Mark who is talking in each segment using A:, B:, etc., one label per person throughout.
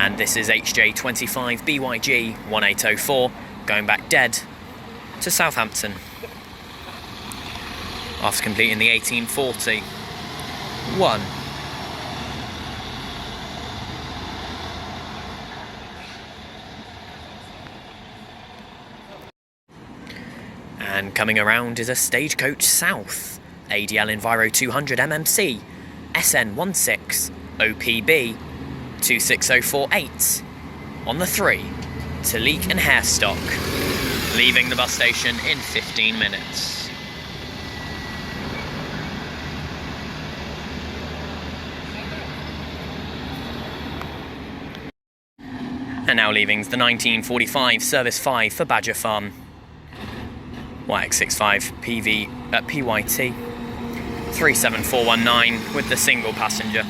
A: And this is HJ25 BYG 1804 going back dead to Southampton after completing the 1840. And coming around is a Stagecoach South ADL Enviro 200 MMC SN16 OPB 26048 on the 3 to Leek and Hairstock, leaving the bus station in 15 minutes. And now leaving's the 1945 Service 5 for Badger Farm. YX65 PYT 37419 with the single passenger.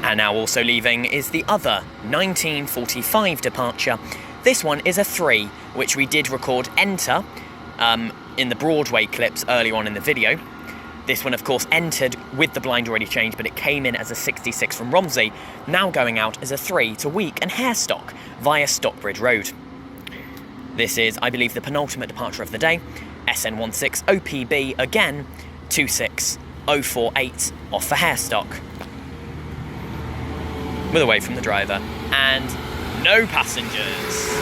A: And now also leaving is the other 1945 departure. This one is a 3, which we did record enter in the Broadway clips earlier on in the video. This one, of course, entered with the blind already changed, but it came in as a 66 from Romsey, now going out as a 3 to Week and Hairstock via Stockbridge Road. This is, I believe, the penultimate departure of the day. SN16 OPB, again, 26048 off for Hairstock. With away from the driver, and no passengers.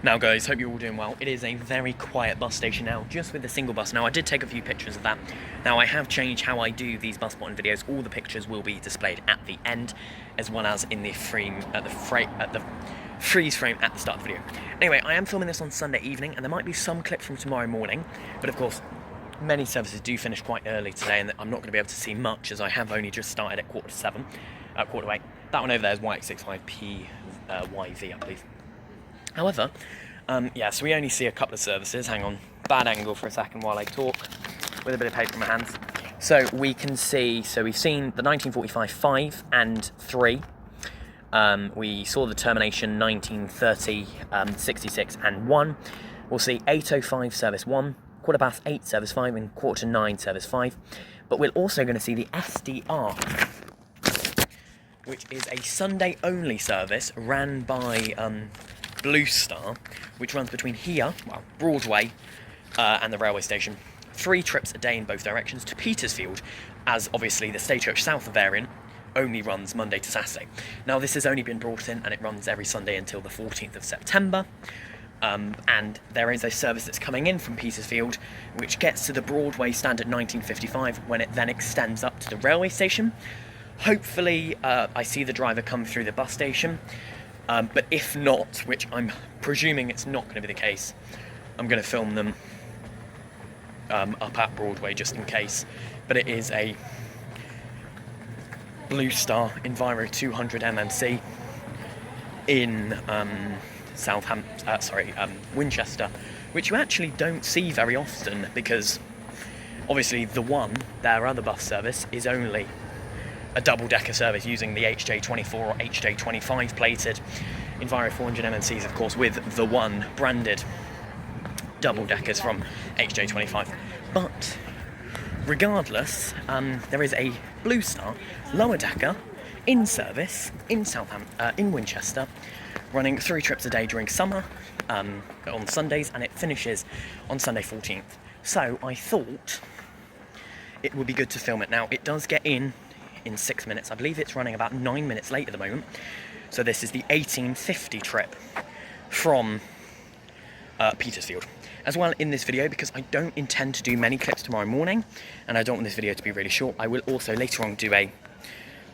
A: Now guys, hope you're all doing well. It is a very quiet bus station now, just with a single bus. Now I did take a few pictures of that. Now I have changed how I do these bus spotting videos. All the pictures will be displayed at the end, as well as in the freeze frame at the start of the video. Anyway, I am filming this on Sunday evening, and there might be some clips from tomorrow morning, but of course, many services do finish quite early today, and I'm not going to be able to see much, as I have only just started at quarter to 8. That one over there is YX65 PYV, I believe. However, yeah, so we only see a couple of services. Hang on, bad angle for a second while I talk with a bit of paper in my hands. So we can see, so we've seen the 1945 5 and 3. We saw the termination 1930 66 and 1. We'll see 8:05 service 1, 8:15 service 5, and 8:45 service 5. But we're also going to see the SDR, which is a Sunday only service ran by Blue Star, which runs between here, well, Broadway, and the railway station. 3 trips a day in both directions to Petersfield, as obviously the Stagecoach South variant only runs Monday to Saturday. Now this has only been brought in, and it runs every Sunday until the 14th of September. And there is a service that's coming in from Petersfield, which gets to the Broadway stand at 1955, when it then extends up to the railway station. Hopefully, I see the driver come through the bus station. But if not, which I'm presuming it's not going to be the case, I'm going to film them up at Broadway just in case. But it is a Blue Star Enviro 200 MMC in Winchester, which you actually don't see very often, because obviously their other bus service is only a double-decker service using the HJ24 or HJ25 plated Enviro 400 MMCs, of course, with the one branded double-deckers from HJ25. But regardless, there is a Blue Star lower decker in service in in Winchester, running 3 trips a day during summer on Sundays, and it finishes on Sunday 14th. So I thought it would be good to film it. Now it does get in 6 minutes. I believe it's running about 9 minutes late at the moment. So this is the 1850 trip from Petersfield. As well, in this video, because I don't intend to do many clips tomorrow morning, and I don't want this video to be really short, I will also later on do a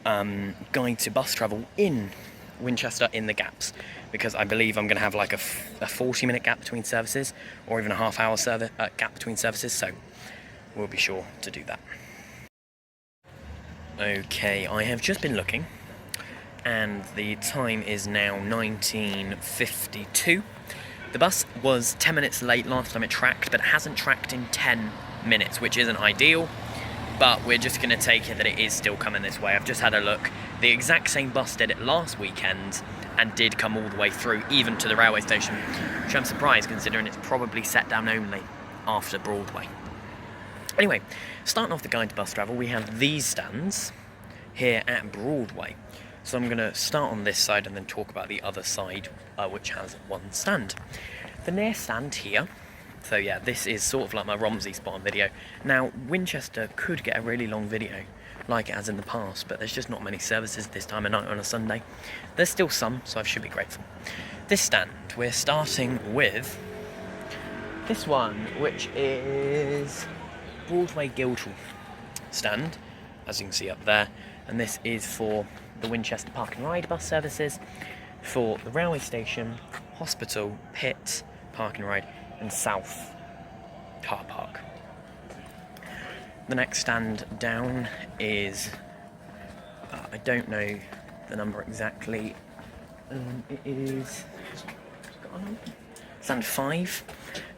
A: guide to bus travel in Winchester in the gaps, because I believe I'm going to have like a 40-minute gap between services, or even a half-hour gap between services, so we'll be sure to do that. Okay, I have just been looking and the time is now 19:52. The bus was 10 minutes late last time it tracked, but it hasn't tracked in 10 minutes, which isn't ideal, but we're just going to take it that it is still coming this way. I've just had a look. The exact same bus did it last weekend and did come all the way through, even to the railway station, which I'm surprised considering it's probably set down only after Broadway. Anyway, starting off the guide to bus travel, we have these stands here at Broadway. So I'm going to start on this side and then talk about the other side, which has one stand. The near stand here, so yeah, this is sort of like my Romsey spot on video. Now, Winchester could get a really long video, like it has in the past, but there's just not many services this time of night on a Sunday. There's still some, so I should be grateful. This stand, we're starting with this one, which is Broadway Guildhall stand, as you can see up there, and this is for the Winchester Park and Ride bus services, for the railway station, hospital, pit, park and ride, and south car park. The next stand down is, I don't know the number exactly, it is stand 5.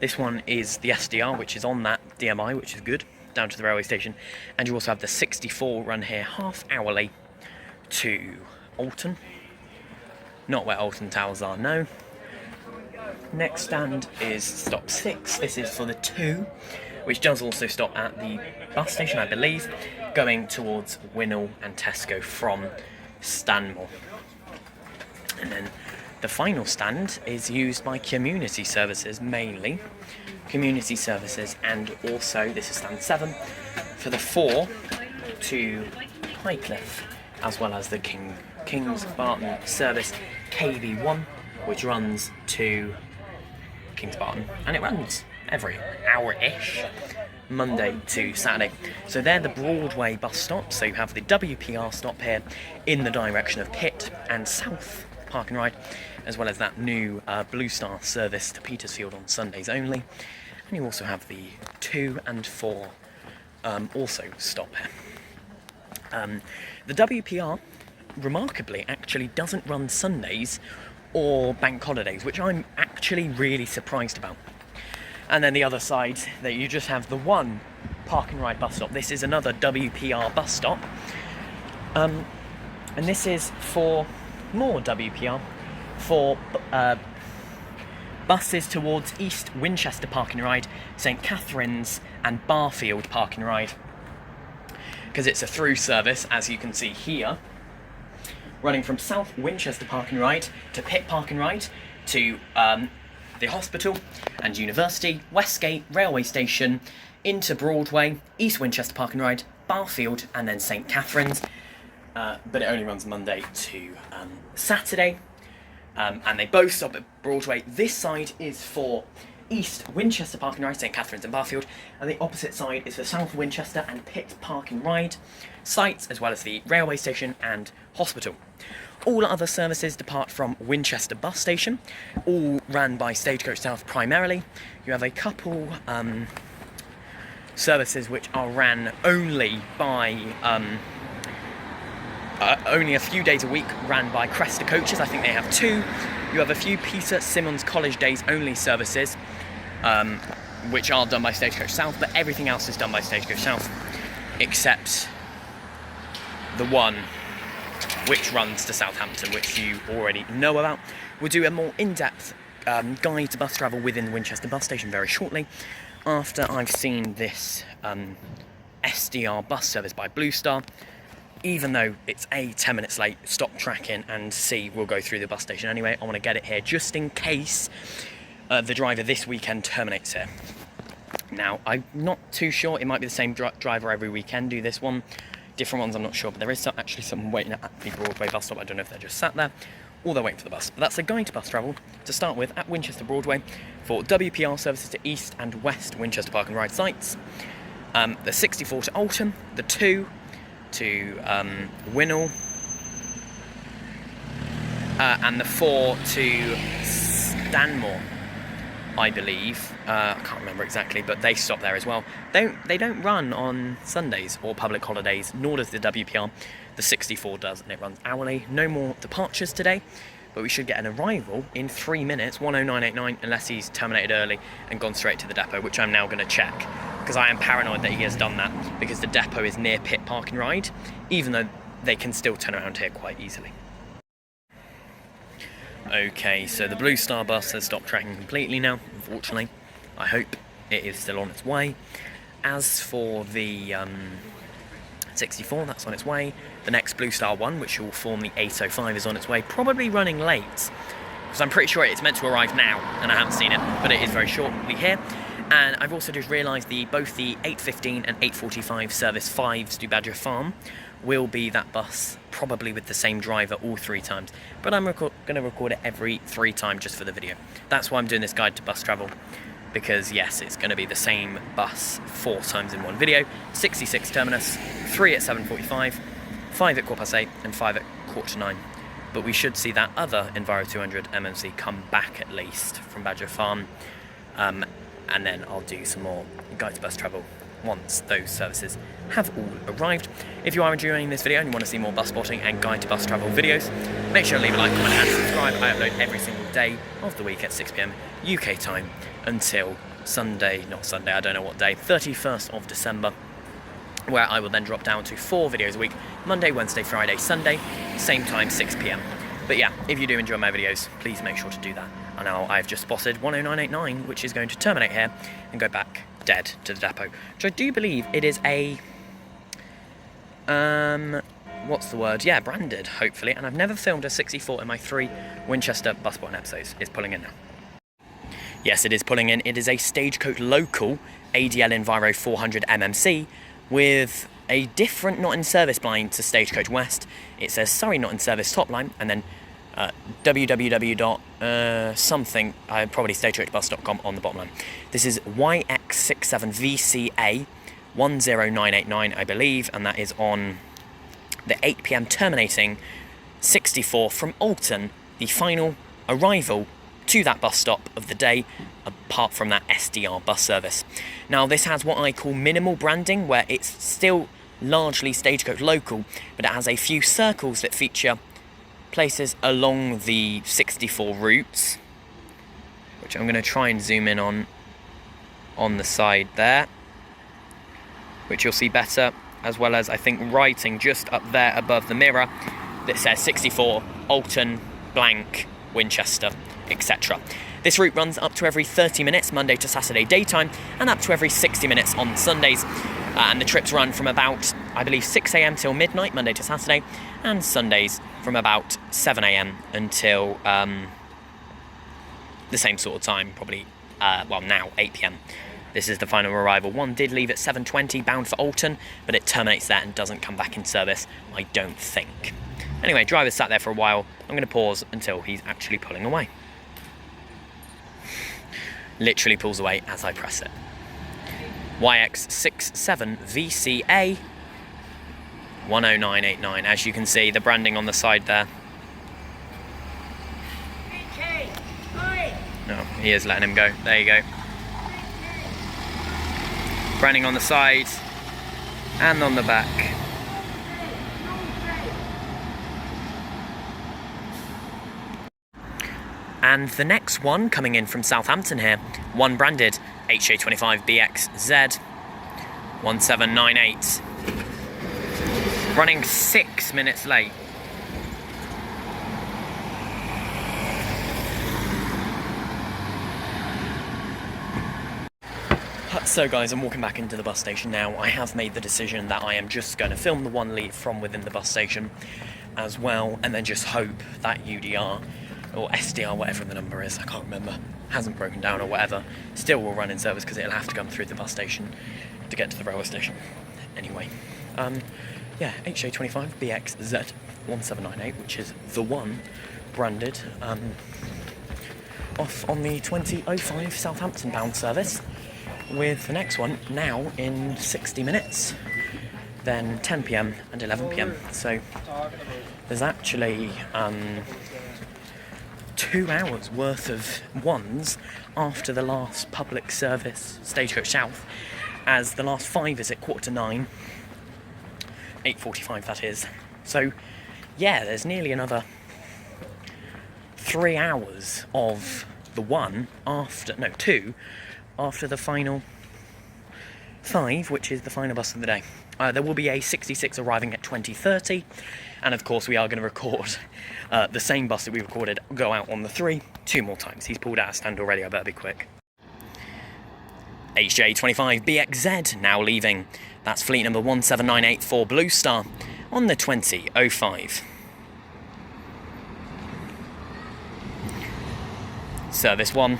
A: This one is the SDR, which is on that DMI, which is good, down to the railway station, and you also have the 64 run here half hourly to Alton, not where Alton Towers are, no. Next stand is stop 6. This is for the 2, which does also stop at the bus station, I believe, going towards Winnall and Tesco from Stanmore. And then the final stand is used by community services, mainly community services, and also this is stand 7 for the 4 to Highcliffe, as well as the Kings Barton service KV1, which runs to Kings Barton, and it runs every hour-ish, Monday to Saturday. So they're the Broadway bus stops. So you have the WPR stop here in the direction of Pitt and South Park and Ride, as well as that new Blue Star service to Petersfield on Sundays only. And you also have the 2 and 4 also stop here. The WPR, remarkably, actually doesn't run Sundays or bank holidays, which I'm actually really surprised about. And then the other side, that you just have the one Park and Ride bus stop. This is another WPR bus stop, and this is for more WPR for buses towards East Winchester Park and Ride, St Catherine's and Barfield Park and Ride, because it's a through service, as you can see here, running from South Winchester Park and Ride to Pitt Park and Ride to the hospital and university, Westgate railway station, into Broadway, East Winchester Park and Ride, Barfield, and then St Catherine's. But it only runs Monday to Saturday, and they both stop at Broadway. This side is for East Winchester Park and Ride, St Catherine's and Barfield, and the opposite side is for South Winchester and Pitt Park and Ride sites, as well as the railway station and hospital. All other services depart from Winchester bus station, all ran by Stagecoach South primarily. You have a couple services which are ran only by only a few days a week, ran by Cresta Coaches. I think they have 2. You have a few Peter Simmons College Days only services, which are done by Stagecoach South, but everything else is done by Stagecoach South, except the one which runs to Southampton, which you already know about. We'll do a more in-depth guide to bus travel within the Winchester bus station very shortly, after I've seen this SDR bus service by Blue Star. Even though it's 10 minutes late, stop tracking and see, we'll go through the bus station anyway. I want to get it here just in case the driver this weekend terminates here. Now, I'm not too sure, it might be the same driver every weekend do this one. Different ones, I'm not sure, but there is actually someone waiting at the Broadway bus stop. I don't know if they're just sat there or they're waiting for the bus. But that's a guide to bus travel to start with at Winchester Broadway for WPR services to East and West Winchester Park and Ride sites. The 64 to Alton, the 2 to Winnall, and the 4 to Stanmore, I believe. I can't remember exactly, but they stop there as well. They don't run on Sundays or public holidays, nor does the WPR. The 64 does, and it runs hourly. No more departures today, but we should get an arrival in 3 minutes, 10989, unless he's terminated early and gone straight to the depot, which I'm now going to check, because I am paranoid that he has done that, because the depot is near Pit Park and Ride, even though they can still turn around here quite easily. Okay, so the Blue Star bus has stopped tracking completely now, unfortunately. I hope it is still on its way. As for the 64, that's on its way. The next Blue Star one, which will form the 805, is on its way, probably running late, because I'm pretty sure it's meant to arrive now, and I haven't seen it, but it is very shortly here. And I've also just realised both the 8:15 and 8:45 service 5s to Badger Farm will be that bus, probably with the same driver all 3 times. But I'm going to record it every 3 times just for the video. That's why I'm doing this guide to bus travel, because yes, it's going to be the same bus 4 times in one video. 66 terminus, 3 at 7:45, 5 at 8:15, and 5 at 8:45. But we should see that other Enviro 200 MMC come back at least from Badger Farm. And then I'll do some more guide to bus travel once those services have all arrived. If you are enjoying this video and you want to see more bus spotting and guide to bus travel videos, make sure to leave a like, comment and subscribe. I upload every single day of the week at 6 PM UK time until Sunday, not Sunday, I don't know what day, 31st of December, where I will then drop down to 4 videos a week, Monday, Wednesday, Friday, Sunday, same time, 6 PM. But yeah, if you do enjoy my videos, please make sure to do that. And now I've just spotted 10989, which is going to terminate here and go back dead to the depot. Which I do believe it is a, what's the word? Yeah, branded, hopefully. And I've never filmed a 64 in my 3 Winchester bus spotting episodes. It's pulling in now. Yes, it is pulling in. It is a Stagecoach local ADL Enviro 400 MMC with a different not in service line to Stagecoach West. It says Surrey not in service top line, and then something, probably stagecoachbus.com on the bottom line. This is YX67VCA 10989, I believe, and that is on the 8 PM terminating 64 from Alton, the final arrival to that bus stop of the day, apart from that SDR bus service. Now, this has what I call minimal branding, where it's still largely Stagecoach local, but it has a few circles that feature places along the 64 routes, which I'm going to try and zoom in on the side there, which you'll see better, as well as I think writing just up there above the mirror that says 64 Alton blank Winchester, etc. This route runs up to every 30 minutes Monday to Saturday daytime, and up to every 60 minutes on Sundays. And the trips run from about, I believe, 6 AM till midnight Monday to Saturday, and Sundays from about 7 AM until the same sort of time, probably, well, now 8 PM. This is the final arrival. One did leave at 7:20 bound for Alton, but it terminates there and doesn't come back in service, I don't think. Anyway, driver sat there for a while. I'm going to pause until he's actually pulling away. Literally pulls away as I press it. YX67VCA 10989. As you can see, the branding on the side there. No, he is letting him go. There you go. Branding on the side and on the back. And the next one coming in from Southampton here, one branded HA25BXZ 1798. Running 6 minutes late. So guys, I'm walking back into the bus station now. I have made the decision that I am just going to film the one lead from within the bus station as well, and then just hope that UDR or SDR, whatever the number is, I can't remember, hasn't broken down or whatever, still will run in service, because it'll have to come through the bus station to get to the railway station. Anyway, yeah, HA25BXZ 1798, which is the one branded, off on the 2005 Southampton bound service, with the next one now in 60 minutes, then 10 PM and 11 PM. So there's actually 2 hours worth of ones after the last public service, Stagecoach South, as the last 5 is at 8:45, 8:45 that is, So, yeah, there's nearly another 3 hours of the two after the final 5, which is the final bus of the day. There will be a 66 arriving at 20:30, and of course we are going to record the same bus that we recorded go out on the 3 2 more times. He's pulled out a stand already, I better be quick. HJ25 BXZ now leaving. That's fleet number 17984 Blue Star on the 20:05. Service 1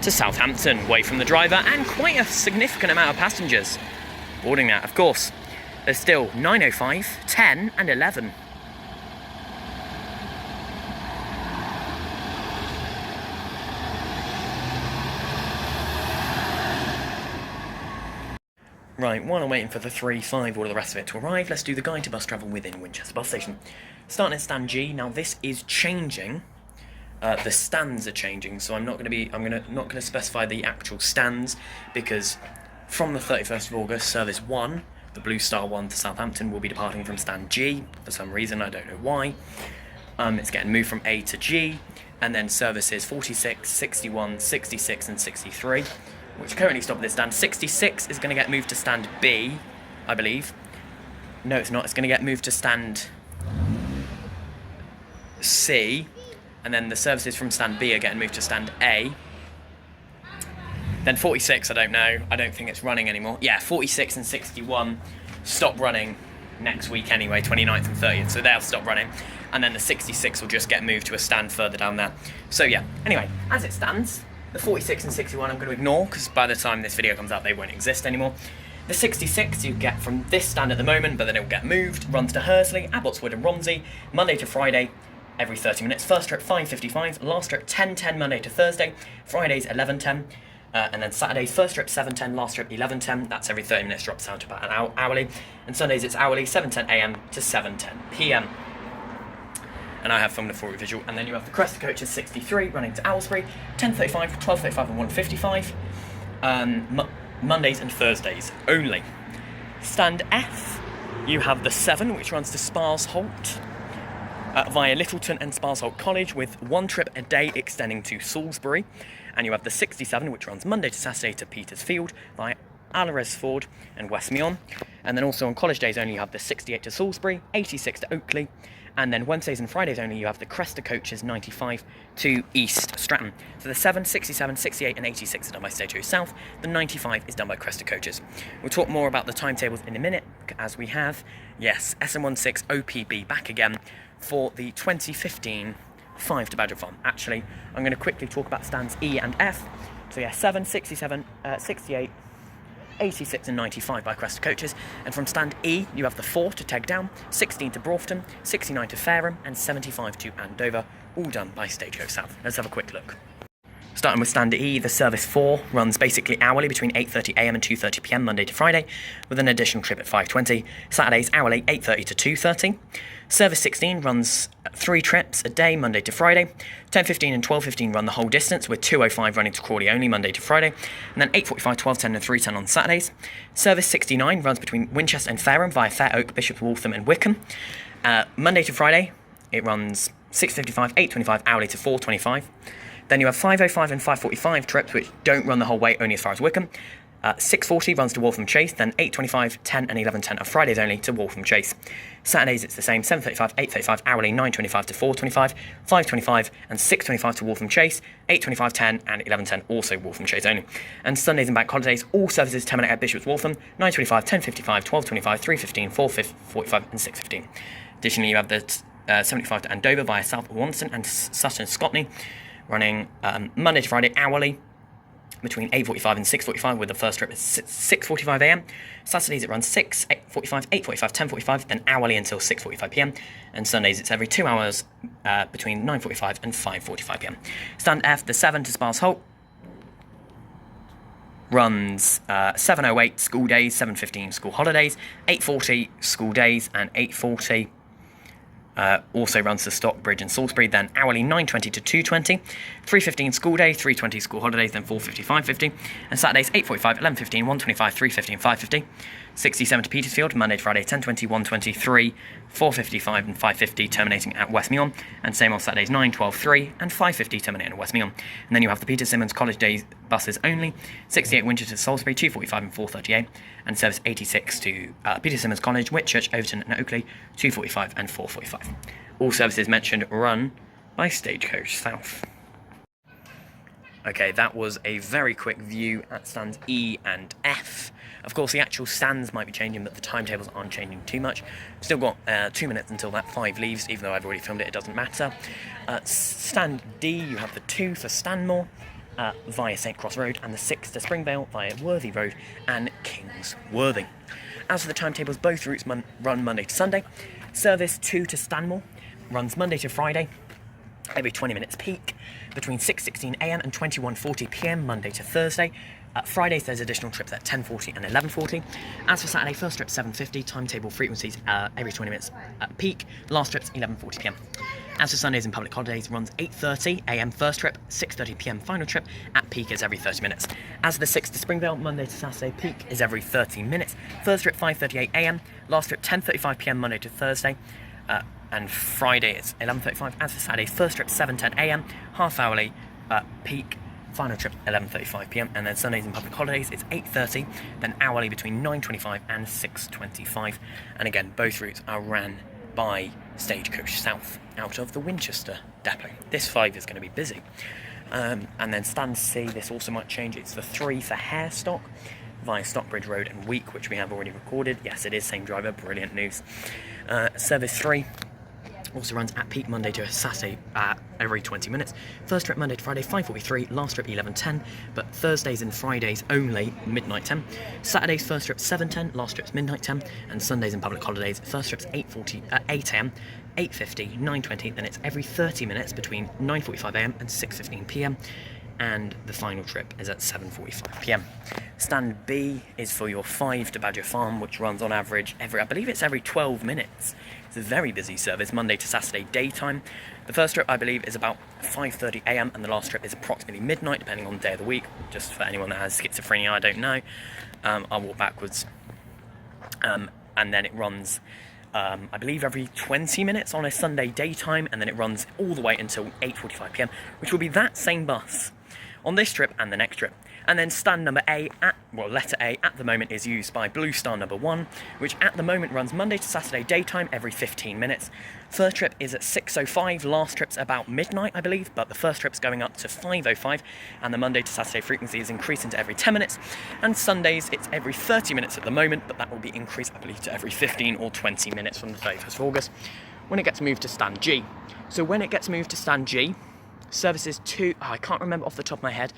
A: to Southampton, away from the driver, and quite a significant amount of passengers boarding that. Of course, there's still 9:05, 10 and 11. Right, while I'm waiting for the 3-5 or the rest of it to arrive, let's do the guide to bus travel within Winchester bus station. Starting at stand G. Now this is changing. The stands are changing, so I'm not going to specify the actual stands, because from the 31st of August, service 1, the Blue Star 1 to Southampton, will be departing from stand G for some reason, I don't know why. It's getting moved from A to G, and then services 46, 61, 66 and 63, which currently stop at this stand. 66 is going to get moved to stand B, I believe. No, it's not. It's going to get moved to stand C, and then the services from stand B are getting moved to stand A. Then 46, I don't know. I don't think it's running anymore. Yeah, 46 and 61 stop running next week anyway, 29th and 30th, so they'll stop running. And then the 66 will just get moved to a stand further down there. So yeah, anyway, as it stands, the 46 and 61 I'm going to ignore, because by the time this video comes out, they won't exist anymore. The 66 you get from this stand at the moment, but then it will get moved, runs to Hursley, Abbotswood and Romsey, Monday to Friday, every 30 minutes. First trip 5:55, last trip 10:10 Monday to Thursday, Fridays 11:10, and then Saturdays first trip 7:10, last trip 11:10. That's every 30 minutes, drops down to about an hourly. And Sundays it's hourly, 7:10 a.m. to 7:10 p.m. And I have filmed a full visual. And then you have the Cresta coaches 63 running to Owlsbury, 10:35, 12:35 and 1:55. Mondays and Thursdays only. Stand F, you have the 7, which runs to Sparsholt via Littleton and Sparsholt College, with 1 trip a day extending to Salisbury. And you have the 67, which runs Monday to Saturday to Petersfield via Alresford and Westmeon. And then also on college days only, you have the 68 to Salisbury, 86 to Oakley. And then Wednesdays and Fridays only, you have the Cresta coaches 95 to East Stratton. So the 7, 67, 68 and 86 are done by Stagecoach South. The 95 is done by Cresta coaches. We'll talk more about the timetables in a minute, as we have, yes, SM16 OPB back again for the 2015 5 to Badger Farm. Actually, I'm going to quickly talk about stands E and F. So yeah, 7, 67, 68, 86 and 95 by Cresta coaches. And from stand E, you have the 4 to Teg Down, 16 to Broughton, 69 to Fareham, and 75 to Andover, all done by Stagecoach South. Let's have a quick look. Starting with stand E, the service 4 runs basically hourly between 8:30 a.m. and 2:30 p.m. Monday to Friday, with an additional trip at 5:20. Saturdays hourly 8:30 to 2:30. Service 16 runs 3 trips a day Monday to Friday. 10:15 and 12:15 run the whole distance, with 2:05 running to Crawley only Monday to Friday, and then 8:45, 12:10 and 3:10 on Saturdays. Service 69 runs between Winchester and Fareham via Fair Oak, Bishop Waltham and Wickham. Monday to Friday it runs 6:55, 8:25 hourly to 4:25. Then you have 5:05 and 5:45 trips, which don't run the whole way, only as far as Wickham. 6:40 runs to Waltham Chase, then 8:25, 10 and 11:10 are Fridays only to Waltham Chase. Saturdays it's the same, 7:35, 8:35 hourly, 9:25 to 4:25, 5:25 and 6:25 to Waltham Chase, 8:25, 10 and 11:10 also Waltham Chase only. And Sundays and bank holidays, all services terminate at Bishop's Waltham, 9:25, 10:55, 12:25, 3:15, 4:45 and 6:15. Additionally, you have the 75 to Andover via South Wonston and Sutton Scotney, running Monday to Friday hourly between 8:45 and 6:45, with the first trip at 6:45 a.m. Saturdays it runs 6, 8:45, 8:45, 10:45, then hourly until 6:45 p.m. And Sundays it's every 2 hours between 9:45 and 5:45 p.m. Stand F, the 7 to Sparsholt, runs 7:08 school days, 7:15 school holidays, 8:40 school days and 8:40 also runs to Stockbridge and Salisbury, then hourly 9:20 to 2:20, 3:15 school day, 3:20 school holidays, then 4:50, 5:50, and Saturdays 8:45, 11:15, 1:25, 3:15, 5:50, 67 to Petersfield, Monday to Friday, 10:20, 1:20, 3, 4:55 and 5:50 terminating at Westmeon, and same on Saturdays 9, 12, 3 and 5:50 terminating at Westmeon. And then you have the Peter Simmons College Days buses only, 68 Winchester to Salisbury, 2:45 and 4:38, and service 86 to Peter Simmons College, Whitchurch, Overton and Oakley, 2:45 and 4:45. All services mentioned run by Stagecoach South. Okay, that was a very quick view at stands E and F. Of course, the actual stands might be changing, but the timetables aren't changing too much. Still got 2 minutes until that 5 leaves, even though I've already filmed it, it doesn't matter. Stand D, you have the 2 for Stanmore via St Cross Road, and the 6 to Springvale via Worthy Road and Kingsworthy. As for the timetables, both routes run Monday to Sunday. Service 2 to Stanmore runs Monday to Friday, every 20 minutes peak, between 6:16 a.m. and 21:40 p.m. Monday to Thursday. Fridays there's additional trips at 10:40 and 11:40. As for Saturday, first trip 7:50, timetable frequencies every 20 minutes peak, last trips 11:40 p.m. As for Sundays and public holidays, runs 8:30 a.m. first trip, 6:30 p.m. final trip, at peak is every 30 minutes. As for the 6 to Springvale, Monday to Saturday, peak is every 30 minutes, first trip 5:38 a.m, last trip 10:35 p.m. Monday to Thursday, and Friday is 11:35. As for Saturday, first trip 7:10 a.m, half hourly, peak, final trip 11:35 p.m, and then Sundays and public holidays it's 8:30, then hourly between 9:25 and 6:25, and again both routes are ran by Stagecoach South out of the Winchester depot. This 5 is going to be busy. And then stand C, this also might change. It's the 3 for Harestock via Stockbridge Road and Week, which we have already recorded. Yes, it is same driver, brilliant news. Service 3 also runs at peak Monday to Saturday every 20 minutes. First trip Monday to Friday 5:43, last trip 11:10, but Thursdays and Fridays only midnight 10. Saturdays first trip 7:10, last trip's midnight 10, and Sundays and public holidays first trip's 8 a.m, 8:50, 9:20, then it's every 30 minutes between 9:45 a.m. and 6:15 p.m. and the final trip is at 7:45 p.m. Stand B is for your 5 to Badger Farm, which runs on average I believe it's every 12 minutes. It's a very busy service, Monday to Saturday daytime. The first trip I believe is about 5:30 a.m. and the last trip is approximately midnight, depending on the day of the week. Just for anyone that has schizophrenia, I don't know. I'll walk backwards. And then it runs I believe every 20 minutes on a Sunday daytime, and then it runs all the way until 8:45 p.m, which will be that same bus on this trip and the next trip. And then stand number A, letter A at the moment is used by Blue Star number 1, which at the moment runs Monday to Saturday daytime every 15 minutes. First trip is at 6:05, last trip's about midnight I believe, but the first trip's going up to 5:05, and the Monday to Saturday frequency is increasing to every 10 minutes, and Sundays it's every 30 minutes at the moment, but that will be increased I believe to every 15 or 20 minutes from the 31st of August when it gets moved to stand G. So when it gets moved to stand G, services I can't remember off the top of my head,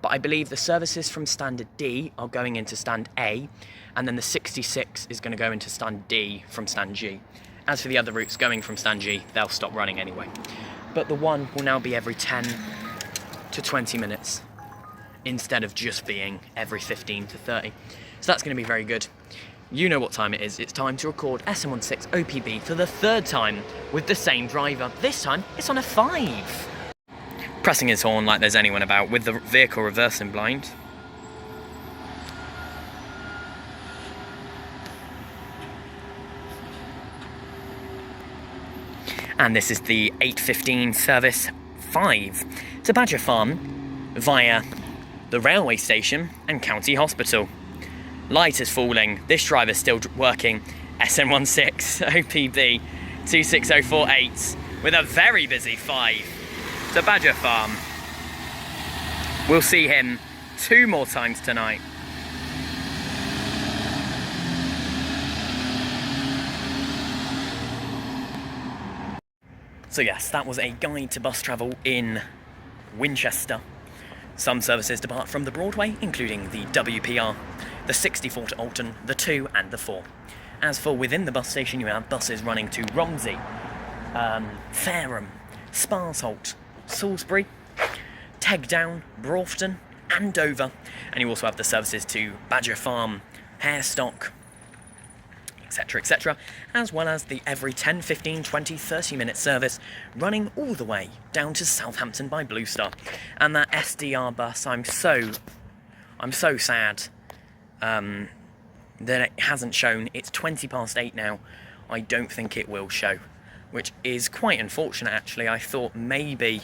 A: but I believe the services from standard D are going into stand A, and then the 66 is going to go into stand D from stand G. As for the other routes going from stand G, they'll stop running anyway. But the 1 will now be every 10 to 20 minutes, instead of just being every 15 to 30. So that's going to be very good. You know what time it is. It's time to record SM16 OPB for the 3rd time with the same driver. This time, it's on a 5. Pressing his horn like there's anyone about, with the vehicle reversing blind. And this is the 8:15 service 5 to Badger Farm via the railway station and county hospital. Light is falling, this driver's still working SM16 OPB 26048 with a very busy 5 to Badger Farm. We'll see him 2 more times tonight. So yes, that was a guide to bus travel in Winchester. Some services depart from the Broadway, including the WPR, the 64 to Alton, the 2 and the 4. As for within the bus station, you have buses running to Romsey, Fareham, Sparsholt, Salisbury, Tegdown, Broughton and Dover, and you also have the services to Badger Farm, Harestock, etc, as well as the every 10, 15, 20, 30 minute service running all the way down to Southampton by Blue Star. And that SDR bus, I'm so sad that it hasn't shown. It's 20 past 8 now I don't think it will show, which is quite unfortunate actually. I thought maybe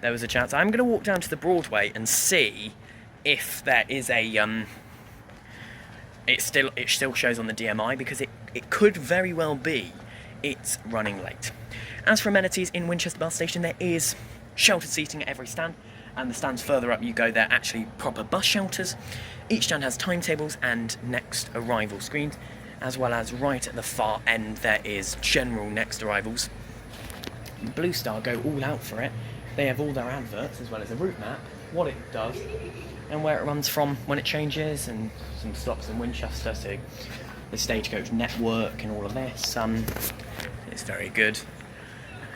A: there was a chance. I'm going to walk down to the Broadway and see if there is a it still shows on the DMI, because it could very well be it's running late. As for amenities in Winchester bus station, there is sheltered seating at every stand, and the stands further up you go, they're actually proper bus shelters. Each stand has timetables and next arrival screens, as well as right at the far end there is general next arrivals. Blue Star go all out for it. They have all their adverts as well as a route map, what it does and where it runs from when it changes, and some stops in Winchester, so the Stagecoach network and all of this. It's very good.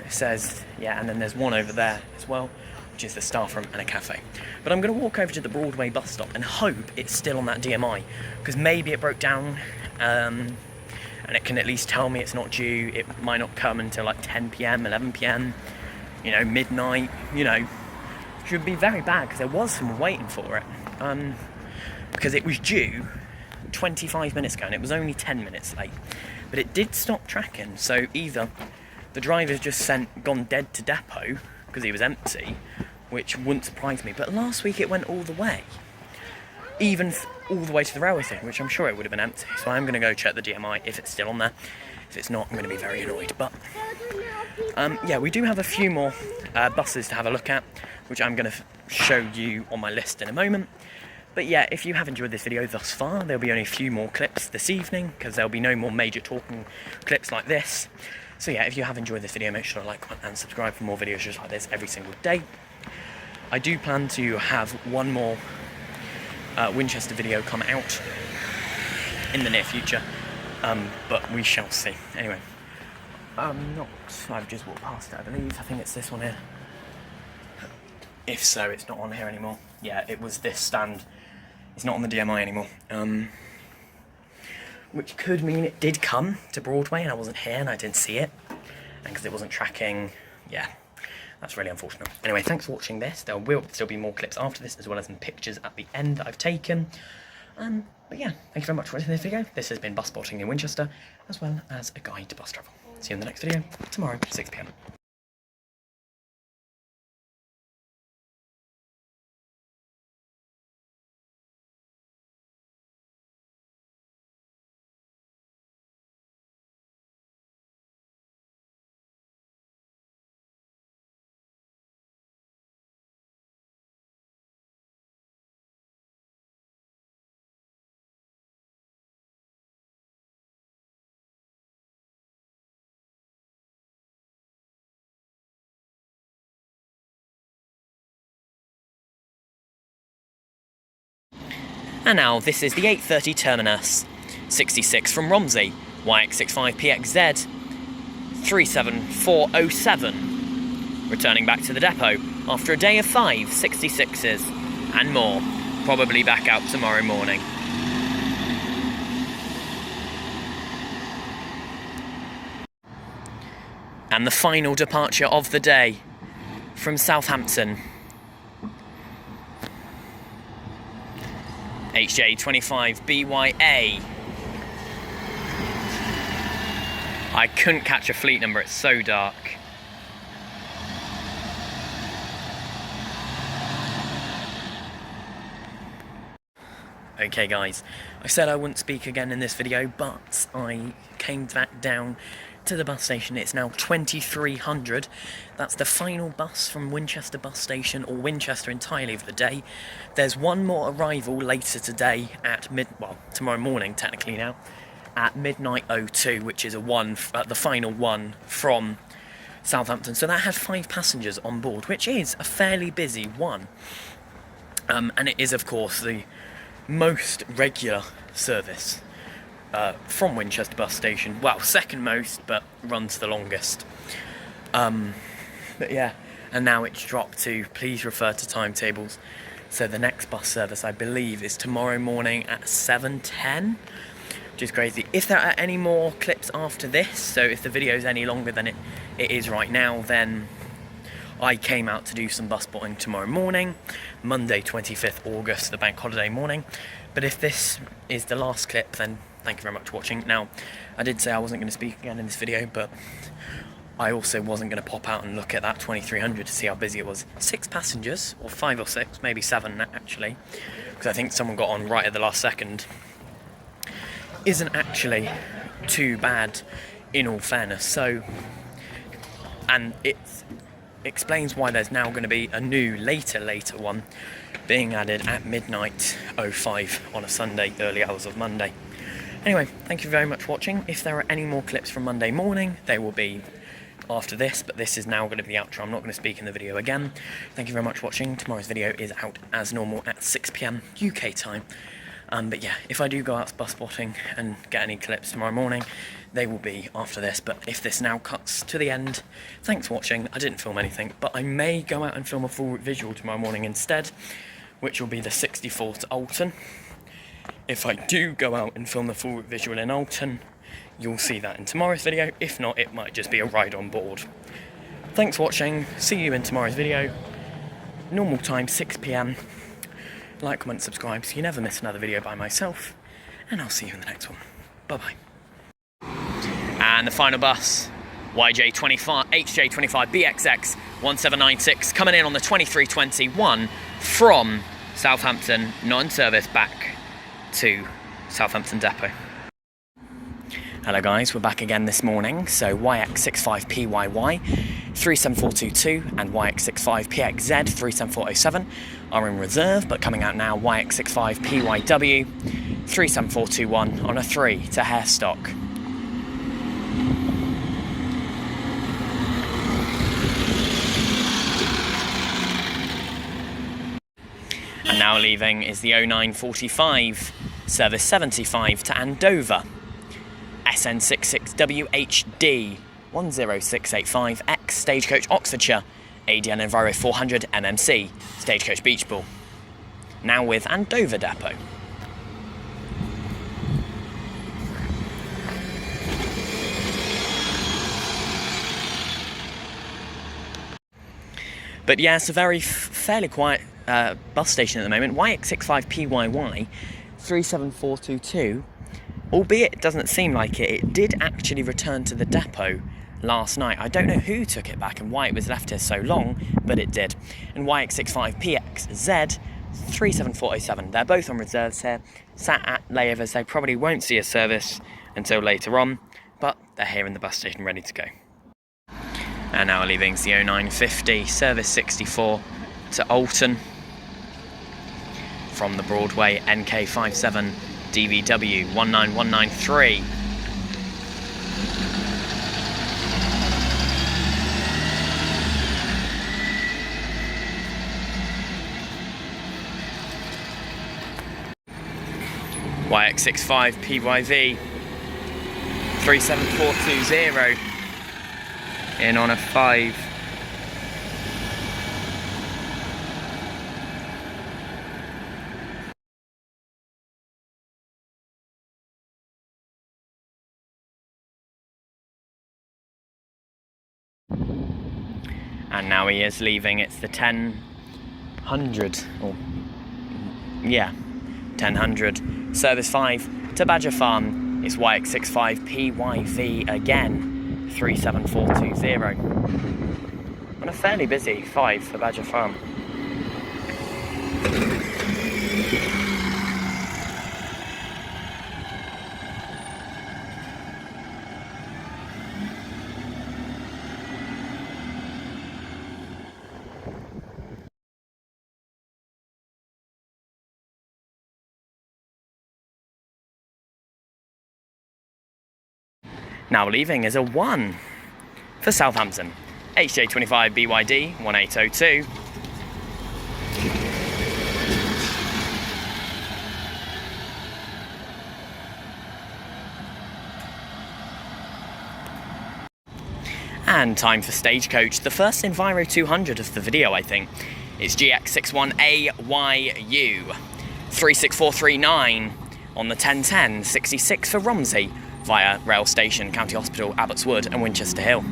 A: It says, yeah, and then there's one over there as well, which is the staff room and a cafe. But I'm going to walk over to the Broadway bus stop and hope it's still on that DMI, because maybe it broke down, and it can at least tell me it's not due. It might not come until like 10 p.m, 11 p.m, you know, midnight, you know. Should be very bad, because there was someone waiting for it, because it was due 25 minutes ago and it was only 10 minutes late, but it did stop tracking. So either the driver's just gone dead to depot because he was empty, which wouldn't surprise me, but last week it went all the way, even all the way to the railway station, which I'm sure it would have been empty. So I'm going to go check the DMI if it's still on there. If it's not, I'm going to be very annoyed. But yeah, we do have a few more buses to have a look at, which I'm going to show you on my list in a moment. But yeah, if you have enjoyed this video thus far, there'll be only a few more clips this evening, because there'll be no more major talking clips like this. So yeah, if you have enjoyed this video, make sure to like, comment and subscribe for more videos just like this every single day. I do plan to have one more Winchester video come out in the near future, but we shall see. Anyway, I've just walked past it, I believe. I think it's this one here. If so, it's not on here anymore. Yeah, it was this stand. It's not on the DMI anymore. Which could mean it did come to Broadway and I wasn't here and I didn't see it. And because it wasn't tracking, yeah, that's really unfortunate. Anyway, thanks for watching this. There will still be more clips after this, as well as some pictures at the end that I've taken. But yeah, thank you very much for watching this video. This has been Bus Spotting in Winchester, as well as a guide to bus travel. See you in the next video, tomorrow, 6 p.m. And now this is the 8:30 terminus 66 from Romsey, YX65PXZ 37407. Returning back to the depot after a day of 5 66s and more. Probably back out tomorrow morning. And the final departure of the day from Southampton. HJ25BYA. I couldn't catch a fleet number, it's so dark. Okay guys, I said I wouldn't speak again in this video, but I came back down to the bus station. It's now 2300. That's the final bus from Winchester bus station, or Winchester entirely, for the day. There's one more arrival later today at tomorrow morning technically now, at midnight 02, which is the final one from Southampton. So that had 5 passengers on board, which is a fairly busy one. And it is of course the most regular service from Winchester bus station. Well, second most, but runs the longest. But yeah, and now it's dropped to please refer to timetables. So the next bus service, I believe, is tomorrow morning at 7:10, which is crazy. If there are any more clips after this, so if the video is any longer than it is right now, then I came out to do some bus spotting tomorrow morning, Monday 25th August, the bank holiday morning. But if this is the last clip, then thank you very much for watching. Now, I did say I wasn't going to speak again in this video, but I also wasn't going to pop out and look at that 2300 to see how busy it was. 6 passengers, or 5 or 6, maybe 7 actually, because I think someone got on right at the last second. Isn't actually too bad in all fairness. So, and it explains why there's now going to be a new later one being added at midnight 05 on a Sunday, early hours of Monday. Anyway, thank you very much for watching. If there are any more clips from Monday morning, they will be after this, but this is now going to be the outro. I'm not going to speak in the video again. Thank you very much for watching. Tomorrow's video is out as normal at 6 PM UK time. But yeah, if I do go out bus spotting and get any clips tomorrow morning, they will be after this. But if this now cuts to the end, thanks for watching. I didn't film anything, but I may go out and film a full visual tomorrow morning instead, which will be the 64 to Alton. If I do go out and film the full visual in Alton, you'll see that in tomorrow's video. If not, it might just be a ride on board. Thanks for watching. See you in tomorrow's video. Normal time, 6 PM. Like, comment, subscribe so you never miss another video by myself. And I'll see you in the next one. Bye-bye. And the final bus, HJ25 BXX 1796, coming in on the 2321 from Southampton, not in service, back to Southampton Depot. Hello guys, we're back again this morning. So YX65PYY 37422 and YX65PXZ 37407 are in reserve, but coming out now YX65PYW 37421 on a 3 to Hairstock. And now leaving is the 0945 service 75 to Andover. SN66WHD 10685X Stagecoach Oxfordshire ADN Enviro 400 MMC Stagecoach Beach Ball. Now with Andover Depot. But yeah, it's a very fairly quiet bus station at the moment. YX65PYY 37422. Albeit it doesn't seem like it did actually return to the depot last night. I don't know who took it back and why it was left here so long, but it did. And YX65PXZ 37407. They're both on reserves here, sat at layovers. They probably won't see a service until later on, but they're here in the bus station ready to go. And now leaving the 0950 service 64 to Alton from the Broadway NK57 DVW 19193. YX65 PYV 37420 in on a 5. And now he is leaving. It's the 1000, or yeah, 1000 service 5 to Badger Farm. It's YX65PYV again 37420 on a fairly busy 5 for Badger Farm. Now leaving is a 1 for Southampton. HJ25 BYD 1802. And time for Stagecoach, the first Enviro 200 of the video, I think. It's GX61AYU 36439 on the 1010 66 for Romsey via Rail Station, County Hospital, Abbots Wood and Winchester Hill.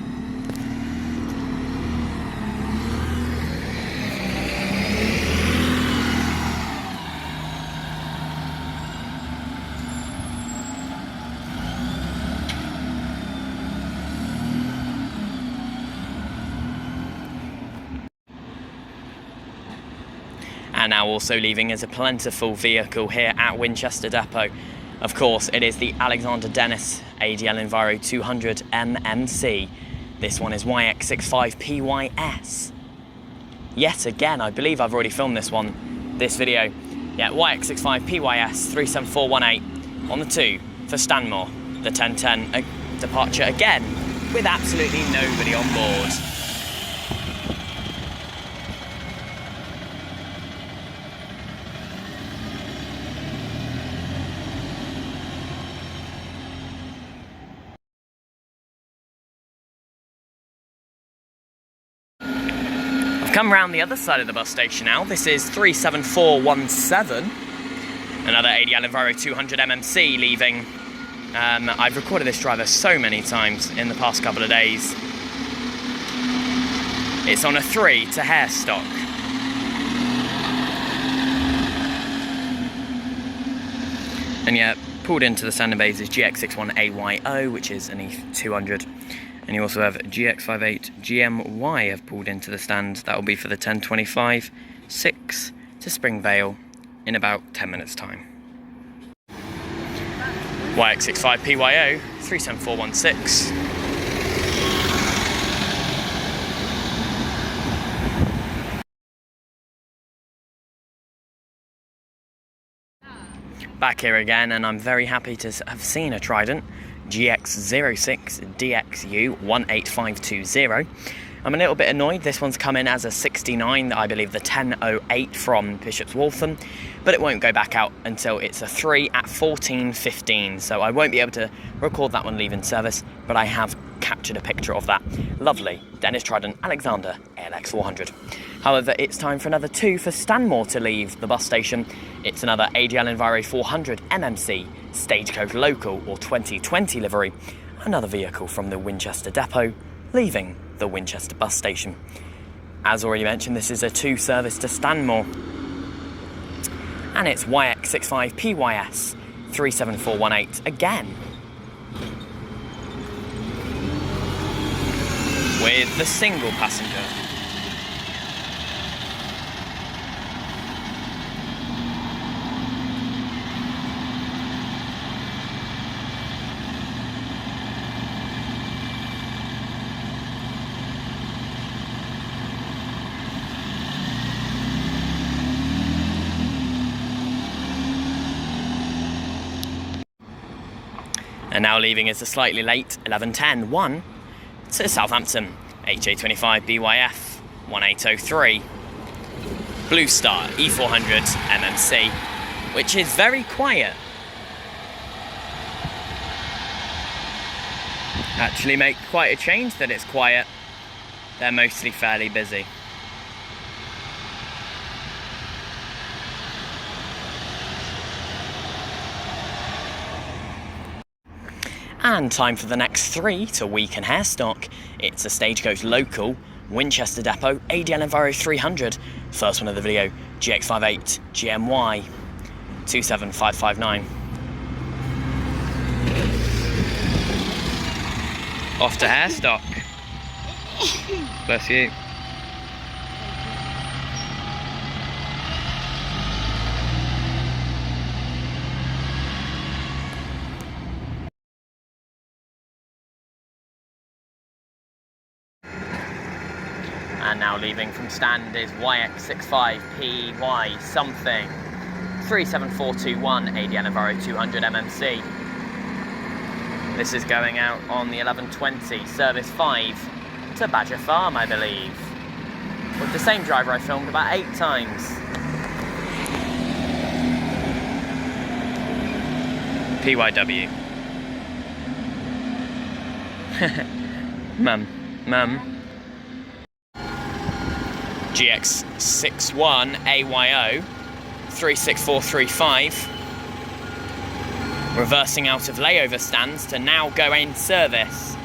A: And now also leaving is a plentiful vehicle here at Winchester Depot. Of course, it is the Alexander Dennis ADL Enviro 200 MMC. This one is YX65PYS. Yet again, I believe I've already filmed this video. Yeah, YX65PYS 37418 on the 2 for Stanmore. The 1010 departure again with absolutely nobody on board. Come round the other side of the bus station now. This is 37417, another ADL Enviro 200 MMC leaving. I've recorded this driver so many times in the past couple of days. It's on a 3 to Hairstock. And yeah, pulled into the standing bays is GX61AYO, which is an E200. And you also have GX58 GMY have pulled into the stand. That will be for the 1025 6 to Springvale in about 10 minutes time. YX65PYO 37416. Back here again, and I'm very happy to have seen a Trident GX06DXU 18520. I'm a little bit annoyed. This one's come in as a 69, I believe the 1008 from Bishop's Waltham, but it won't go back out until it's a 3 at 14:15, so I won't be able to record that one leaving service, but I have captured a picture of that lovely Dennis Trident Alexander ALX 400. However, it's time for another 2 for Stanmore to leave the bus station. It's another ADL Enviro 400 MMC Stagecoach Local or 2020 livery, another vehicle from the Winchester Depot leaving the Winchester bus station. As already mentioned, this is a 2 service to Stanmore, and it's YX65PYS 37418 again, with the single passenger. And now leaving is the slightly late 11:10-1 to Southampton, HA25 BYF 1803. Blue Star E400 MMC, which is very quiet. Actually make quite a change that it's quiet. They're mostly fairly busy. And time for the next 3 to Week and Hairstock. It's a Stagecoach Local, Winchester Depot, ADL Enviro 300. First one of the video, GX58 GMY 27559. Off to Hairstock. Bless you. And now leaving from stand is YX65PY something 37421 ADL Enviro 200 MMC. This is going out on the 11:20, service 5 to Badger Farm, I believe, with the same driver I filmed about 8 times. PYW. Mum. GX61AYO 36435, reversing out of layover stands to now go in service.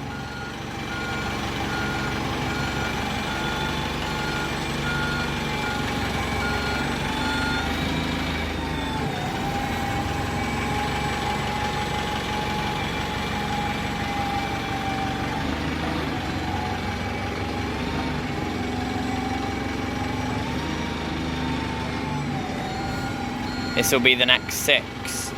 A: This will be the next 6.